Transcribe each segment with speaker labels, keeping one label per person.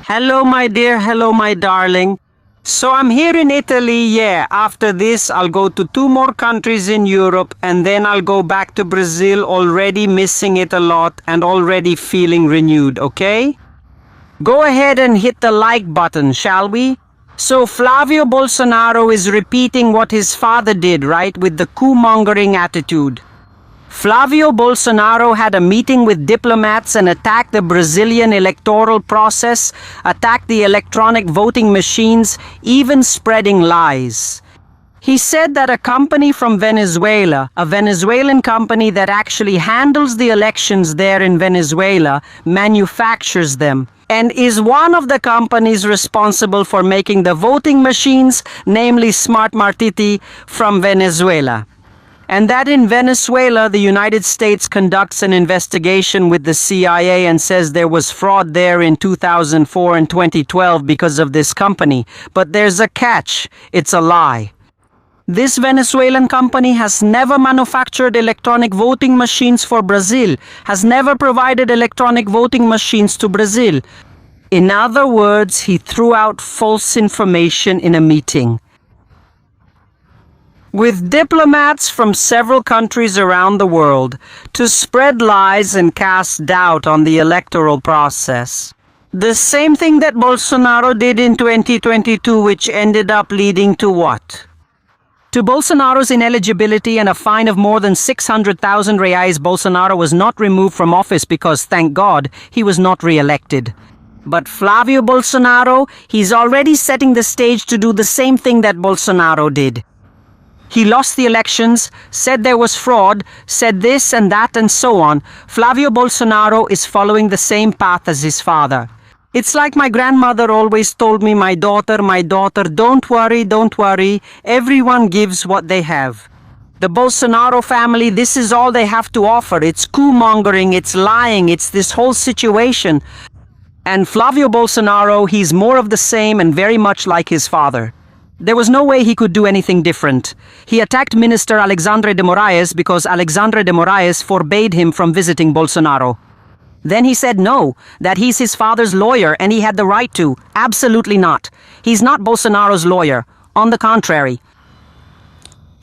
Speaker 1: Hello, my dear. Hello, my darling. So I'm here in Italy, yeah. After this, I'll go to 2 more countries in Europe and then I'll go back to Brazil, already missing it a lot and already feeling renewed, okay? Go ahead and hit the like button, shall we? So Flavio Bolsonaro is repeating what his father did, right? With the coup-mongering attitude. Flavio Bolsonaro had a meeting with diplomats and attacked the Brazilian electoral process, attacked the electronic voting machines, even spreading lies. He said that a company from Venezuela, a Venezuelan company that actually handles the elections there in Venezuela, manufactures them and is one of the companies responsible for making the voting machines, namely Smart Martiti, from Venezuela. And that in Venezuela, the United States conducts an investigation with the CIA and says there was fraud there in 2004 and 2012 because of this company. But there's a catch. It's a lie. This Venezuelan company has never manufactured electronic voting machines for Brazil, has never provided electronic voting machines to Brazil. In other words, he threw out false information in a meeting with diplomats from several countries around the world to spread lies and cast doubt on the electoral process. The same thing that Bolsonaro did in 2022, which ended up leading to what? To Bolsonaro's ineligibility and a fine of more than 600,000 reais. Bolsonaro was not removed from office because, thank God, he was not re-elected. But Flavio Bolsonaro, he's already setting the stage to do the same thing that Bolsonaro did. He lost the elections, said there was fraud, said this and that and so on. Flavio Bolsonaro is following the same path as his father. It's like my grandmother always told me, my daughter, don't worry, everyone gives what they have. The Bolsonaro family, this is all they have to offer. It's coup-mongering, it's lying, it's this whole situation. And Flavio Bolsonaro, he's more of the same and very much like his father. There was no way he could do anything different. He attacked Minister Alexandre de Moraes because Alexandre de Moraes forbade him from visiting Bolsonaro. Then he said no, that he's his father's lawyer and he had the right to. Absolutely not. He's not Bolsonaro's lawyer. On the contrary.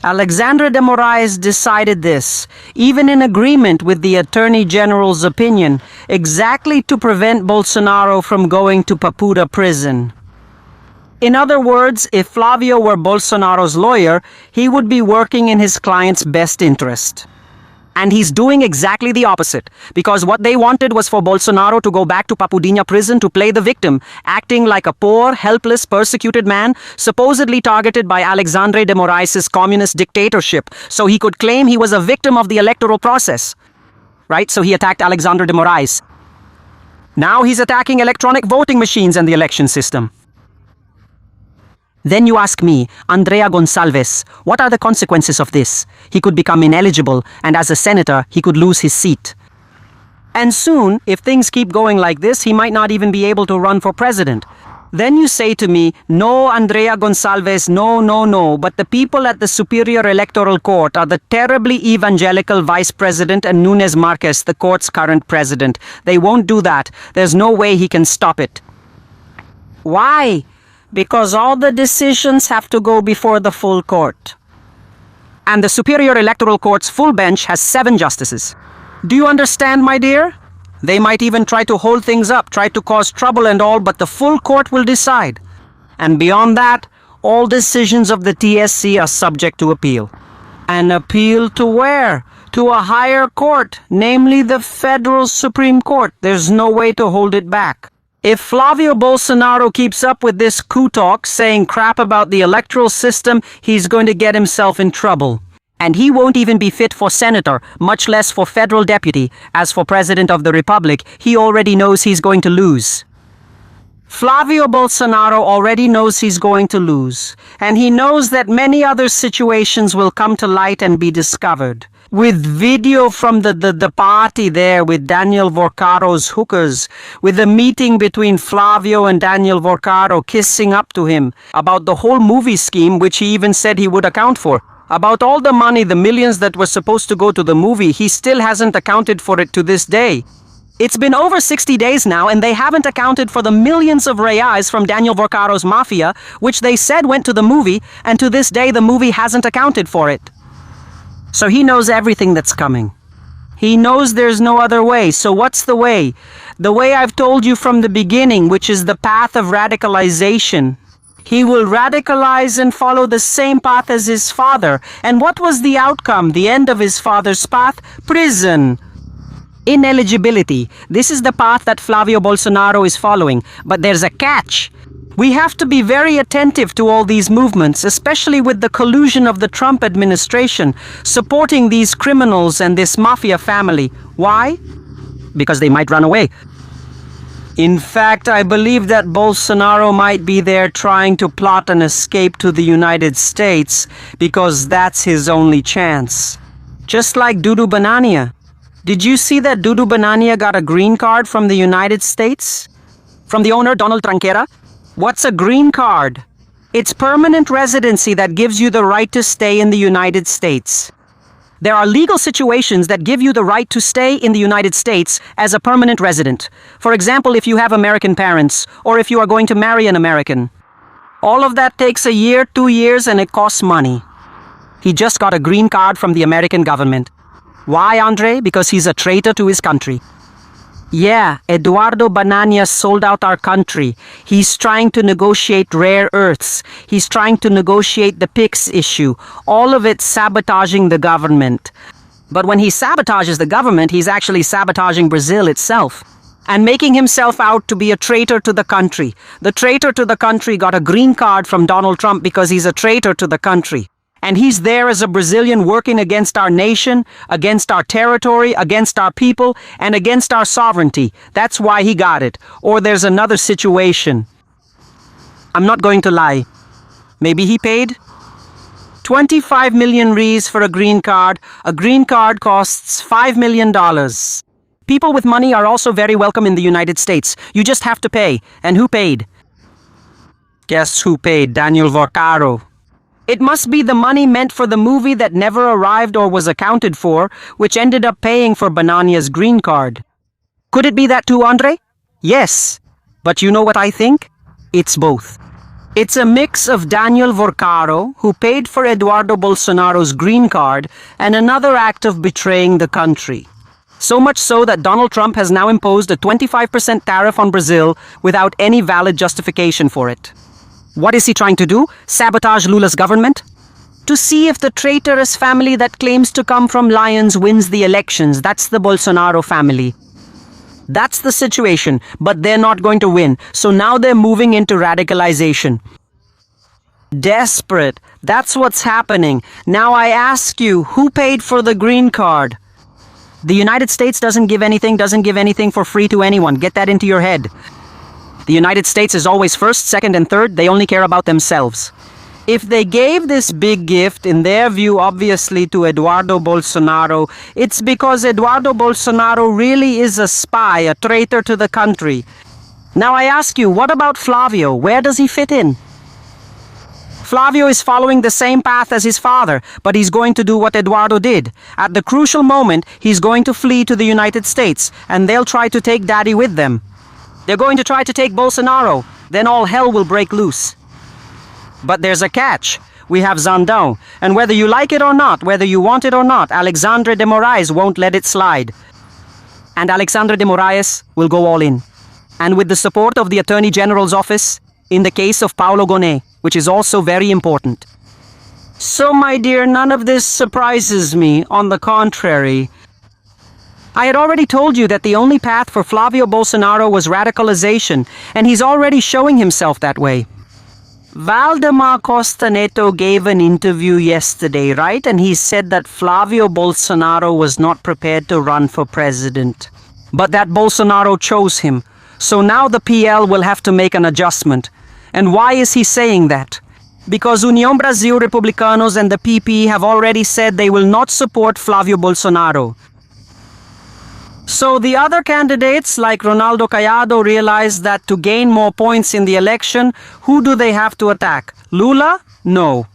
Speaker 1: Alexandre de Moraes decided this, even in agreement with the Attorney General's opinion, exactly to prevent Bolsonaro from going to Papuda prison. In other words, if Flavio were Bolsonaro's lawyer, he would be working in his client's best interest. And he's doing exactly the opposite, because what they wanted was for Bolsonaro to go back to Papudinha prison to play the victim, acting like a poor, helpless, persecuted man, supposedly targeted by Alexandre de Moraes' communist dictatorship, so he could claim he was a victim of the electoral process. Right? So he attacked Alexandre de Moraes. Now he's attacking electronic voting machines and the election system. Then you ask me, Andrea Gonçalves, what are the consequences of this? He could become ineligible, and as a senator, he could lose his seat. And soon, if things keep going like this, he might not even be able to run for president. Then you say to me, no, Andrea Gonçalves, no, but the people at the Superior Electoral Court are the terribly evangelical vice president and Nunes Marques, the court's current president. They won't do that. There's no way he can stop it. Why? Because all the decisions have to go before the full court. And the Superior Electoral Court's full bench has 7 justices. Do you understand, my dear? They might even try to hold things up, try to cause trouble and all, but the full court will decide. And beyond that, all decisions of the TSC are subject to appeal. An appeal to where? To a higher court, namely the Federal Supreme Court. There's no way to hold it back. If Flavio Bolsonaro keeps up with this coup talk, saying crap about the electoral system, he's going to get himself in trouble. And he won't even be fit for senator, much less for federal deputy. As for president of the republic, he already knows he's going to lose. Flavio Bolsonaro already knows he's going to lose. And he knows that many other situations will come to light and be discovered. With video from the party there with Daniel Vorcaro's hookers, with the meeting between Flavio and Daniel Vorcaro kissing up to him, about the whole movie scheme which he even said he would account for, about all the money, the millions that were supposed to go to the movie, he still hasn't accounted for it to this day. It's been over 60 days now, and they haven't accounted for the millions of reais from Daniel Vorcaro's mafia, which they said went to the movie, and to this day the movie hasn't accounted for it. So he knows everything that's coming. He knows there's no other way, so what's the way? The way I've told you from the beginning, which is the path of radicalization. He will radicalize and follow the same path as his father. And what was the outcome, the end of his father's path? Prison. Ineligibility. This is the path that Flavio Bolsonaro is following. But there's a catch. We have to be very attentive to all these movements, especially with the collusion of the Trump administration, supporting these criminals and this mafia family. Why? Because they might run away. In fact, I believe that Bolsonaro might be there trying to plot an escape to the United States, because that's his only chance. Just like Dudu Banania. Did you see that Dudu Banania got a green card from the United States? From the owner, Donald Tranquera? What's a green card? It's permanent residency that gives you the right to stay in the United States. There are legal situations that give you the right to stay in the United States as a permanent resident. For example, if you have American parents, or if you are going to marry an American. All of that takes a year, 2 years, and it costs money. He just got a green card from the American government. Why, Andre? Because he's a traitor to his country. Yeah, Eduardo Banania sold out our country. He's trying to negotiate rare earths. He's trying to negotiate the PIX issue. All of it sabotaging the government. But when he sabotages the government, he's actually sabotaging Brazil itself. And making himself out to be a traitor to the country. The traitor to the country got a green card from Donald Trump because he's a traitor to the country. And he's there as a Brazilian working against our nation, against our territory, against our people, and against our sovereignty. That's why he got it. Or there's another situation. I'm not going to lie. Maybe he paid 25 million reais for a green card. A green card costs $5 million. People with money are also very welcome in the United States. You just have to pay. And who paid? Guess who paid? Daniel Vorcaro. It must be the money meant for the movie that never arrived or was accounted for, which ended up paying for Banania's green card. Could it be that too, Andre? Yes. But you know what I think? It's both. It's a mix of Daniel Vorcaro, who paid for Eduardo Bolsonaro's green card, and another act of betraying the country. So much so that Donald Trump has now imposed a 25% tariff on Brazil without any valid justification for it. What is he trying to do? Sabotage Lula's government? To see if the traitorous family that claims to come from lions wins the elections. That's the Bolsonaro family. That's the situation, but they're not going to win. So now they're moving into radicalization. Desperate. That's what's happening. Now I ask you, who paid for the green card? The United States doesn't give anything for free to anyone. Get that into your head. The United States is always first, second, and third. They only care about themselves. If they gave this big gift, in their view, obviously, to Eduardo Bolsonaro, it's because Eduardo Bolsonaro really is a spy, a traitor to the country. Now I ask you, what about Flavio? Where does he fit in? Flavio is following the same path as his father, but he's going to do what Eduardo did. At the crucial moment, he's going to flee to the United States, and they'll try to take Daddy with them. They're going to try to take Bolsonaro. Then all hell will break loose. But there's a catch. We have Zandão. And whether you like it or not, whether you want it or not, Alexandre de Moraes won't let it slide. And Alexandre de Moraes will go all in. And with the support of the Attorney General's office, in the case of Paulo Gonet, which is also very important. So, my dear, none of this surprises me. On the contrary, I had already told you that the only path for Flavio Bolsonaro was radicalization, and he's already showing himself that way. Valdemar Costa Neto gave an interview yesterday, right? And he said that Flavio Bolsonaro was not prepared to run for president, but that Bolsonaro chose him. So now the PL will have to make an adjustment. And why is he saying that? Because União Brasil Republicanos and the PP have already said they will not support Flavio Bolsonaro. So the other candidates like Ronaldo Caiado realized that to gain more points in the election, who do they have to attack? Lula? No.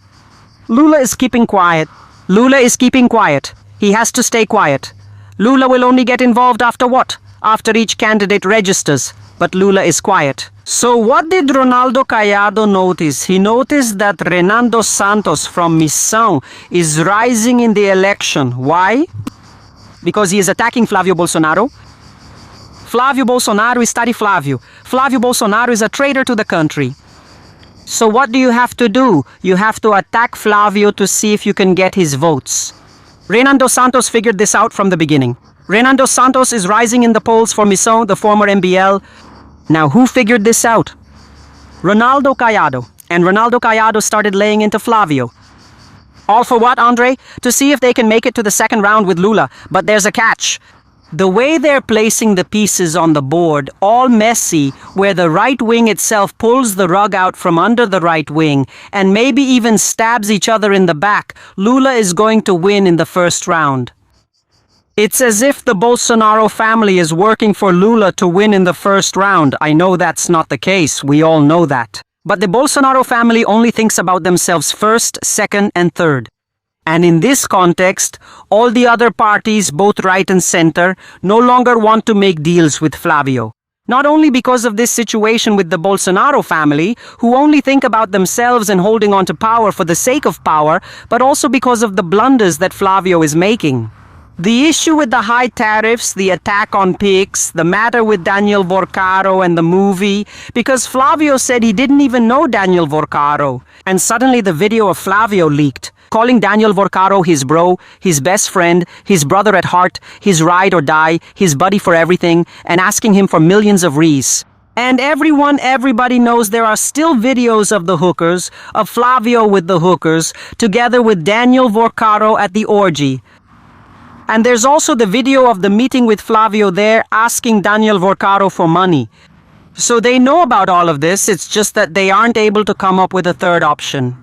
Speaker 1: Lula is keeping quiet. Lula is keeping quiet. He has to stay quiet. Lula will only get involved after what? after each candidate registers, but Lula is quiet. So what did Ronaldo Caiado notice? He noticed that Renan Santos from Missão is rising in the election. Why? Because he is attacking Flavio Bolsonaro. Flavio Bolsonaro is study Flavio. Flavio Bolsonaro is a traitor to the country. So what do you have to do? You have to attack Flavio to see if you can get his votes. Renan Santos figured this out from the beginning. Renan Santos is rising in the polls for Missão, the former MBL. Now who figured this out? Ronaldo Caiado. And Ronaldo Caiado started laying into Flavio. All for what, Andre? To see if they can make it to the second round with Lula. But there's a catch. The way they're placing the pieces on the board, all messy, where the right wing itself pulls the rug out from under the right wing and maybe even stabs each other in the back, Lula is going to win in the first round. It's as if the Bolsonaro family is working for Lula to win in the first round. I know that's not the case. We all know that. But the Bolsonaro family only thinks about themselves first, second, and third. And in this context, all the other parties, both right and center, no longer want to make deals with Flavio. Not only because of this situation with the Bolsonaro family, who only think about themselves and holding on to power for the sake of power, but also because of the blunders that Flavio is making. The issue with the high tariffs, the attack on pigs, the matter with Daniel Vorcaro and the movie, because Flavio said he didn't even know Daniel Vorcaro. And suddenly the video of Flavio leaked, calling Daniel Vorcaro his bro, his best friend, his brother at heart, his ride or die, his buddy for everything, and asking him for millions of rees. And everybody knows there are still videos of the hookers, of Flavio with the hookers, together with Daniel Vorcaro at the orgy. And there's also the video of the meeting with Flavio there asking Daniel Vorcaro for money. So they know about all of this, it's just that they aren't able to come up with a third option.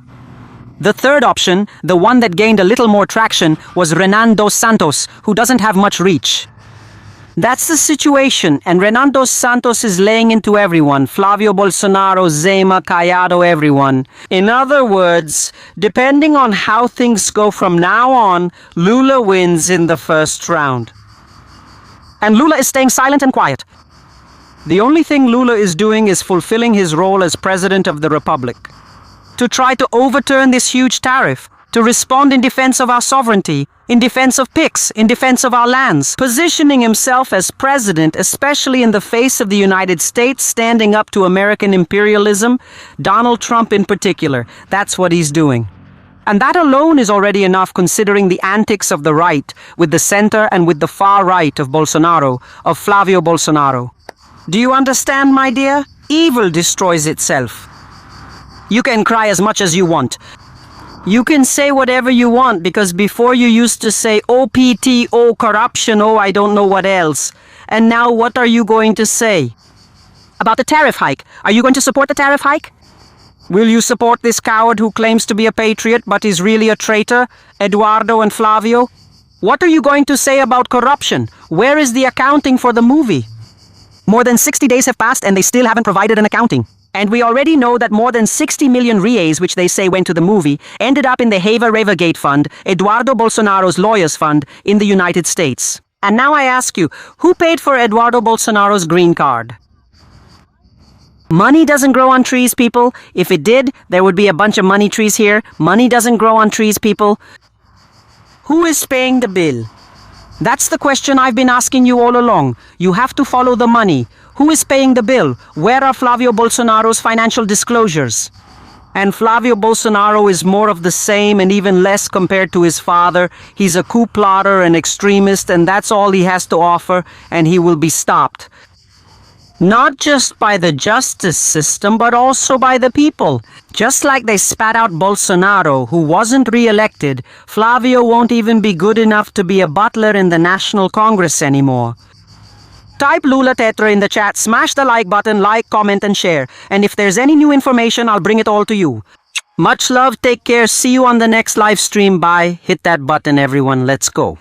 Speaker 1: The third option, the one that gained a little more traction, was Renan Santos, who doesn't have much reach. That's the situation, and Renan Santos is laying into everyone, Flavio Bolsonaro, Zema, Caiado, everyone. In other words, depending on how things go from now on, Lula wins in the first round. And Lula is staying silent and quiet. The only thing Lula is doing is fulfilling his role as President of the Republic. To try to overturn this huge tariff, to respond in defense of our sovereignty, in defense of PICs, in defense of our lands, positioning himself as president, especially in the face of the United States, standing up to American imperialism, Donald Trump in particular. That's what he's doing. And that alone is already enough considering the antics of the right, with the center and with the far right of Bolsonaro, of Flavio Bolsonaro. Do you understand, my dear? Evil destroys itself. You can cry as much as you want. You can say whatever you want, because before you used to say, oh PT, oh corruption, oh I don't know what else. And now what are you going to say? About the tariff hike. Are you going to support the tariff hike? Will you support this coward who claims to be a patriot but is really a traitor, Eduardo and Flavio? What are you going to say about corruption? Where is the accounting for the movie? More than 60 days have passed and they still haven't provided an accounting. And we already know that more than 60 million reais, which they say went to the movie, ended up in the Heva Reva Gate Fund, Eduardo Bolsonaro's lawyers fund, in the United States. And now I ask you, who paid for Eduardo Bolsonaro's green card? Money doesn't grow on trees, people. If it did, there would be a bunch of money trees here. Money doesn't grow on trees, people. Who is paying the bill? That's the question I've been asking you all along. You have to follow the money. Who is paying the bill? Where are Flavio Bolsonaro's financial disclosures? And Flavio Bolsonaro is more of the same and even less compared to his father. He's a coup plotter, an extremist, and that's all he has to offer, and he will be stopped. Not just by the justice system, but also by the people. Just like they spat out Bolsonaro, who wasn't re-elected, Flavio won't even be good enough to be a butler in the National Congress anymore. Type Lula Tetra in the chat, smash the like button, like, comment and share. And if there's any new information, I'll bring it all to you. Much love, take care, see you on the next live stream, bye. Hit that button everyone, let's go.